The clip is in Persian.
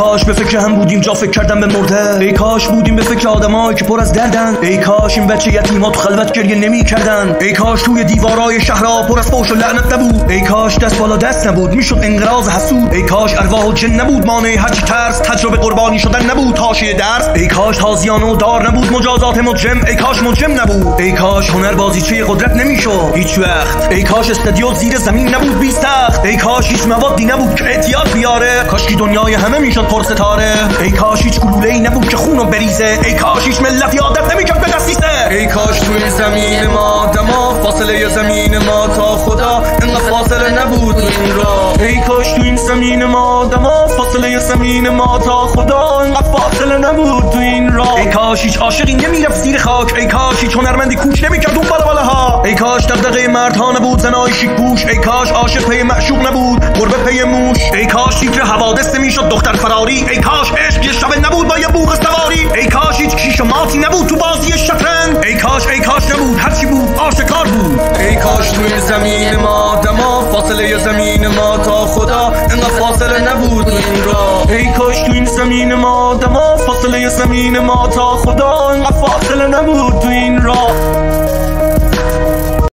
کاش به فکر هم بودیم جا فکر کردم به مرده. ای کاش بودیم به فکر آدمایی که پر از دردن. ای کاش این بچه یتیما تو خلوت گریه نمی کردن. ای کاش توی دیوارای شهرها پر از فحش و لعنت نبود. ای کاش دست بالا دست نبود میشد انقراض حسود. ای کاش ارواح و جن نبود مانع هرچی ترس تجربه قربانی شدن نبود حاشیه درس. ای کاش تازیانه و دار نبود مجازات مجرم. ای کاش مجرم نبود. ای کاش هنر بازیچه قدرت نمیشد هیچ وقت. ای کاش استودیو زیر زمین نبود 20 تخت. ای کاش هیچ موادی نبود که اعتیاد بیاره. کاش که دنیای همه میشد پر ستاره. ای کاش هیچ گلوله‌ای نبود که خونو بریزه. ای کاش هیچ ملتی عادت نمیکرد به دستیسه. ای کاش توی زمین ما دما فاصله زمین ما تا خدا انقدر فاصله نبود این راه. ای کاش تو این زمین ما دما فاصله زمین ما تا خدا انقدر فاصله نبود تو این راه. ای کاش هیچ عاشقی نمیرفت زیر خاک. ای کاش هیچ هنرمندی کوچ نمیکرد اون بالا ها. ای کاش دغدغه مردها نبود زنای شیک پوش. ای کاش عاشق پی معشوق نبود گربه پی موش. ای کاش تیتر حوادث نمیشد دختر فراری. ای کاش عشق یه شب نبود با یه بوق سواری. ای کاش هیچ کیش و ماتی نبود تو بازی شطرنج. ای کاش نبود هرچی بود آشکار بود. ای کاش توی زمین ما دما فاصله زمین ما تا خدا انقدر فاصله نبود این راه. ای کاش تو این زمین ما دما فاصله زمین ما تا خدا انقدر فاصله نبود تو این راه.